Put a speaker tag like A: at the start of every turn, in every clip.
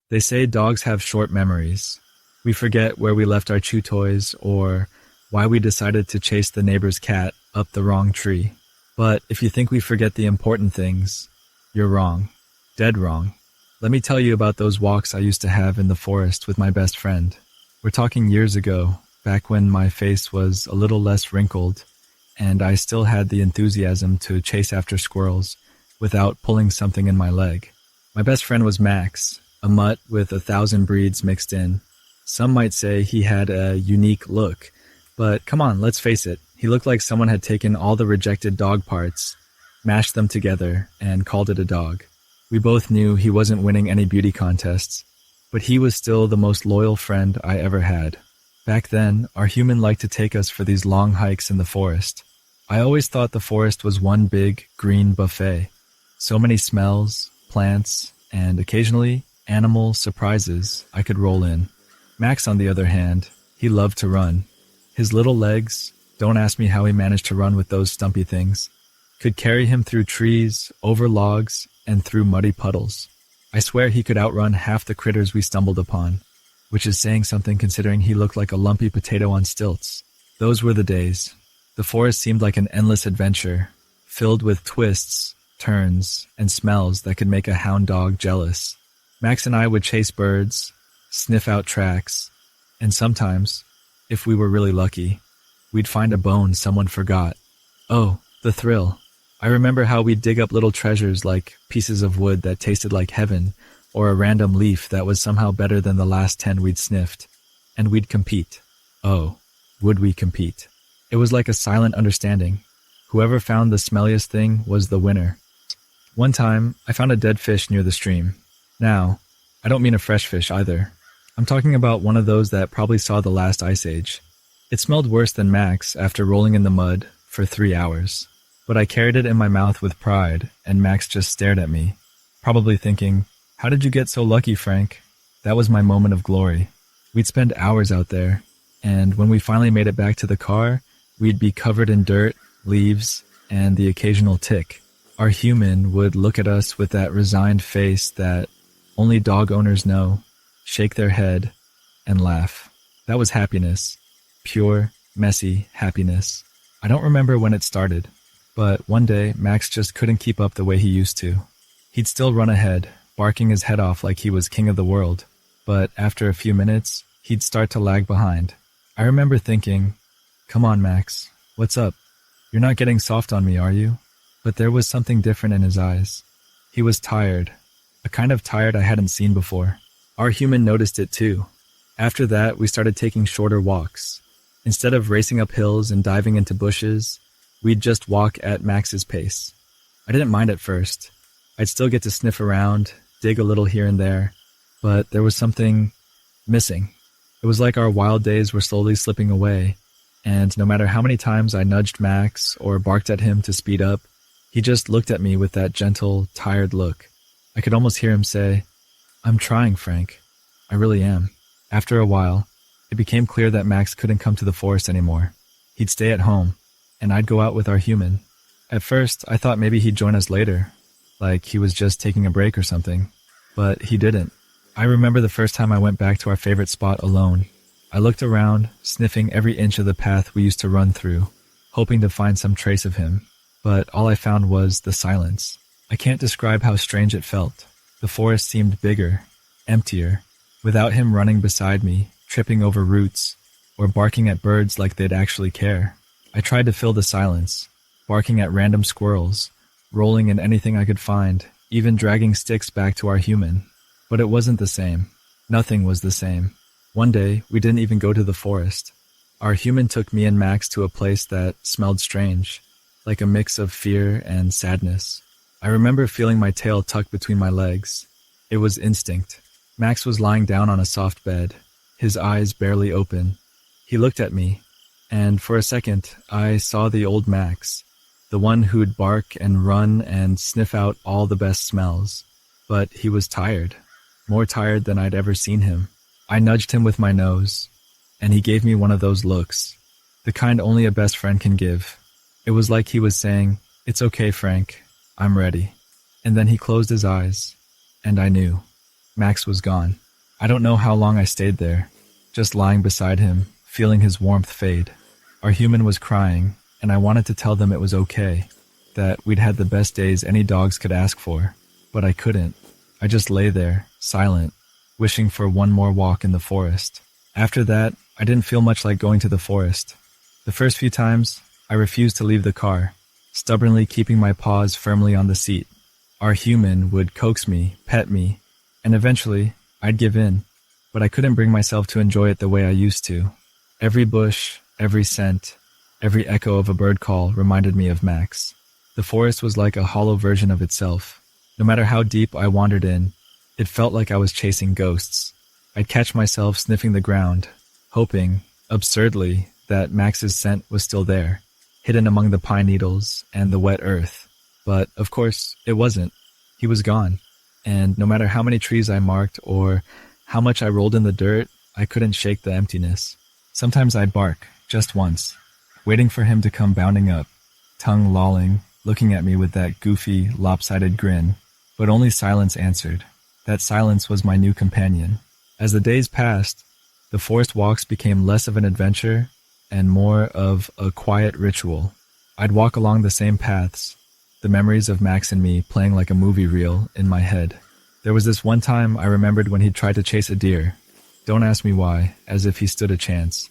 A: They say dogs have short memories. We forget where we left our chew toys or why we decided to chase the neighbor's cat up the wrong tree. But if you think we forget the important things, you're wrong. Dead wrong. Let me tell you about those walks I used to have in the forest with my best friend. We're talking years ago, back when my face was a little less wrinkled, and I still had the enthusiasm to chase after squirrels without pulling something in my leg. My best friend was Max, a mutt with 1,000 breeds mixed in. Some might say he had a unique look, but come on, let's face it, he looked like someone had taken all the rejected dog parts, mashed them together, and called it a dog. We both knew he wasn't winning any beauty contests, but he was still the most loyal friend I ever had. Back then, our human liked to take us for these long hikes in the forest. I always thought the forest was one big, green buffet. So many smells, plants, and occasionally, animal surprises I could roll in. Max, on the other hand, he loved to run. His little legs, don't ask me how he managed to run with those stumpy things, could carry him through trees, over logs, and through muddy puddles. I swear he could outrun half the critters we stumbled upon, which is saying something considering he looked like a lumpy potato on stilts. Those were the days. The forest seemed like an endless adventure, filled with twists, turns, and smells that could make a hound dog jealous. Max and I would chase birds, sniff out tracks, and sometimes, if we were really lucky, we'd find a bone someone forgot. Oh, the thrill. I remember how we'd dig up little treasures like pieces of wood that tasted like heaven, or a random leaf that was somehow better than the last 10 we'd sniffed. And we'd compete. Oh, would we compete? It was like a silent understanding. Whoever found the smelliest thing was the winner. One time, I found a dead fish near the stream. Now, I don't mean a fresh fish either. I'm talking about one of those that probably saw the last ice age. It smelled worse than Max after rolling in the mud for 3 hours. But I carried it in my mouth with pride, and Max just stared at me, probably thinking, "How did you get so lucky, Frank?" That was my moment of glory. We'd spend hours out there, and when we finally made it back to the car, we'd be covered in dirt, leaves, and the occasional tick. Our human would look at us with that resigned face that only dog owners know, shake their head, and laugh. That was happiness. Pure, messy happiness. I don't remember when it started, but one day Max just couldn't keep up the way he used to. He'd still run ahead, barking his head off like he was king of the world, but after a few minutes, he'd start to lag behind. I remember thinking, "Come on, Max, what's up? You're not getting soft on me, are you?" But there was something different in his eyes. He was tired, a kind of tired I hadn't seen before. Our human noticed it too. After that, we started taking shorter walks. Instead of racing up hills and diving into bushes, we'd just walk at Max's pace. I didn't mind at first. I'd still get to sniff around, dig a little here and there, but there was something missing. It was like our wild days were slowly slipping away, and no matter how many times I nudged Max or barked at him to speed up, he just looked at me with that gentle, tired look. I could almost hear him say, "I'm trying, Frank. I really am." After a while, it became clear that Max couldn't come to the forest anymore. He'd stay at home, and I'd go out with our human. At first, I thought maybe he'd join us later, like he was just taking a break or something, but he didn't. I remember the first time I went back to our favorite spot alone. I looked around, sniffing every inch of the path we used to run through, hoping to find some trace of him, but all I found was the silence. I can't describe how strange it felt. The forest seemed bigger, emptier, without him running beside me, tripping over roots, or barking at birds like they'd actually care. I tried to fill the silence, barking at random squirrels, rolling in anything I could find, even dragging sticks back to our human. But it wasn't the same. Nothing was the same. One day, we didn't even go to the forest. Our human took me and Max to a place that smelled strange, like a mix of fear and sadness. I remember feeling my tail tucked between my legs. It was instinct. Max was lying down on a soft bed, his eyes barely open. He looked at me, and for a second, I saw the old Max, the one who'd bark and run and sniff out all the best smells. But he was tired, more tired than I'd ever seen him. I nudged him with my nose, and he gave me one of those looks, the kind only a best friend can give. It was like he was saying, "It's okay, Frank, I'm ready." And then he closed his eyes, and I knew. Max was gone. I don't know how long I stayed there, just lying beside him, feeling his warmth fade. Our human was crying, and I wanted to tell them it was okay, that we'd had the best days any dogs could ask for, but I couldn't. I just lay there, silent, wishing for one more walk in the forest. After that, I didn't feel much like going to the forest. The first few times, I refused to leave the car, stubbornly keeping my paws firmly on the seat. Our human would coax me, pet me, and eventually, I'd give in, but I couldn't bring myself to enjoy it the way I used to. Every bush, every scent, every echo of a bird call reminded me of Max. The forest was like a hollow version of itself. No matter how deep I wandered in, it felt like I was chasing ghosts. I'd catch myself sniffing the ground, hoping, absurdly, that Max's scent was still there, hidden among the pine needles and the wet earth. But, of course, it wasn't. He was gone. And no matter how many trees I marked or how much I rolled in the dirt, I couldn't shake the emptiness. Sometimes I'd bark, just once, waiting for him to come bounding up, tongue lolling, looking at me with that goofy, lopsided grin. But only silence answered. That silence was my new companion. As the days passed, the forest walks became less of an adventure and more of a quiet ritual. I'd walk along the same paths, the memories of Max and me playing like a movie reel in my head. There was this one time I remembered when he tried to chase a deer. Don't ask me why, as if he stood a chance.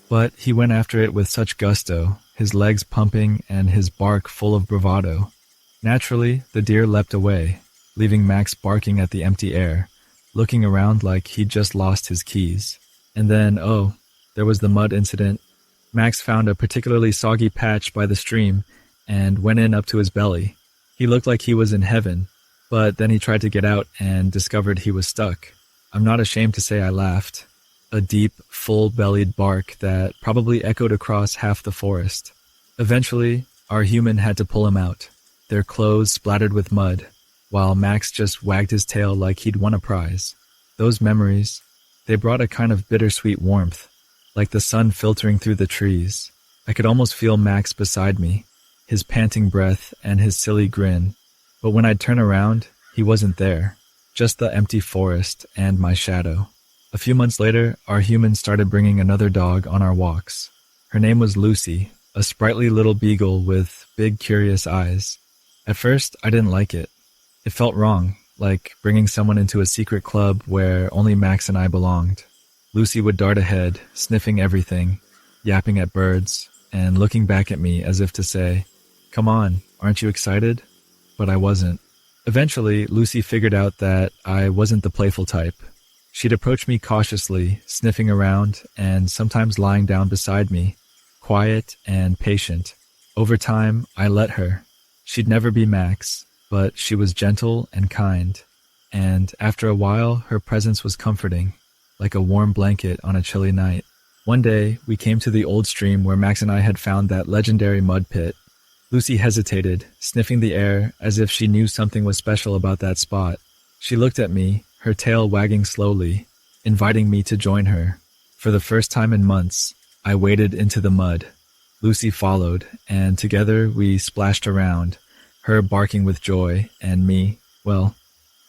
A: But he went after it with such gusto, his legs pumping and his bark full of bravado. Naturally, the deer leapt away, leaving Max barking at the empty air, looking around like he'd just lost his keys. And then, there was the mud incident. Max found a particularly soggy patch by the stream and went in up to his belly. He looked like he was in heaven, but then he tried to get out and discovered he was stuck. I'm not ashamed to say I laughed. A deep, full-bellied bark that probably echoed across half the forest. Eventually, our human had to pull him out, their clothes splattered with mud, while Max just wagged his tail like he'd won a prize. Those memories, they brought a kind of bittersweet warmth, like the sun filtering through the trees. I could almost feel Max beside me, his panting breath and his silly grin. But when I'd turn around, he wasn't there, just the empty forest and my shadow. A few months later, our human started bringing another dog on our walks. Her name was Lucy, a sprightly little beagle with big, curious eyes. At first, I didn't like it. It felt wrong, like bringing someone into a secret club where only Max and I belonged. Lucy would dart ahead, sniffing everything, yapping at birds, and looking back at me as if to say, "Come on, aren't you excited?" But I wasn't. Eventually, Lucy figured out that I wasn't the playful type. She'd approach me cautiously, sniffing around, and sometimes lying down beside me, quiet and patient. Over time, I let her. She'd never be Max, but she was gentle and kind. And after a while, her presence was comforting, like a warm blanket on a chilly night. One day, we came to the old stream where Max and I had found that legendary mud pit. Lucy hesitated, sniffing the air as if she knew something was special about that spot. She looked at me, her tail wagging slowly, inviting me to join her. For the first time in months, I waded into the mud. Lucy followed, and together we splashed around, her barking with joy, and me, well,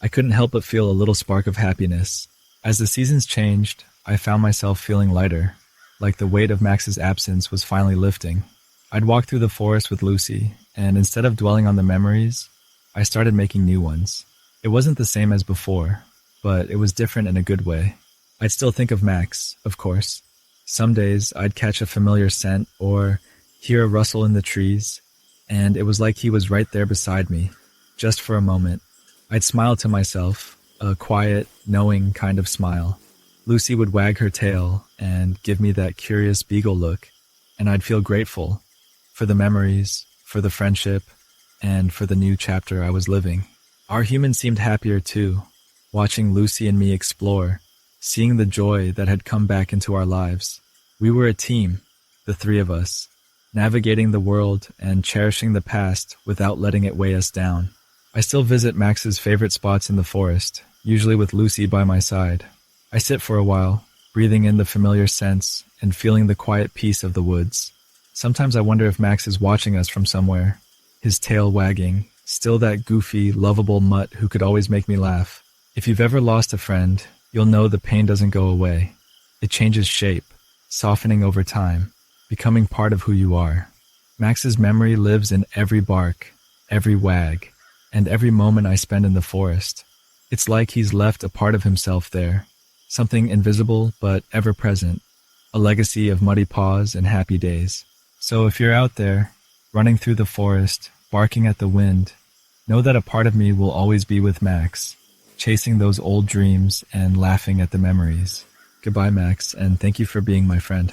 A: I couldn't help but feel a little spark of happiness. As the seasons changed, I found myself feeling lighter, like the weight of Max's absence was finally lifting. I'd walk through the forest with Lucy, and instead of dwelling on the memories, I started making new ones. It wasn't the same as before, but it was different in a good way. I'd still think of Max, of course. Some days I'd catch a familiar scent or hear a rustle in the trees, and it was like he was right there beside me, just for a moment. I'd smile to myself, a quiet, knowing kind of smile. Lucy would wag her tail and give me that curious beagle look, and I'd feel grateful for the memories, for the friendship, and for the new chapter I was living. Our human seemed happier too, watching Lucy and me explore, seeing the joy that had come back into our lives. We were a team, the three of us, navigating the world and cherishing the past without letting it weigh us down. I still visit Max's favorite spots in the forest, usually with Lucy by my side. I sit for a while, breathing in the familiar scents and feeling the quiet peace of the woods. Sometimes I wonder if Max is watching us from somewhere, his tail wagging, still that goofy, lovable mutt who could always make me laugh. If you've ever lost a friend, you'll know the pain doesn't go away. It changes shape, softening over time, becoming part of who you are. Max's memory lives in every bark, every wag, and every moment I spend in the forest. It's like he's left a part of himself there, something invisible but ever present, a legacy of muddy paws and happy days. So if you're out there, running through the forest, barking at the wind, know that a part of me will always be with Max, chasing those old dreams and laughing at the memories. Goodbye, Max, and thank you for being my friend.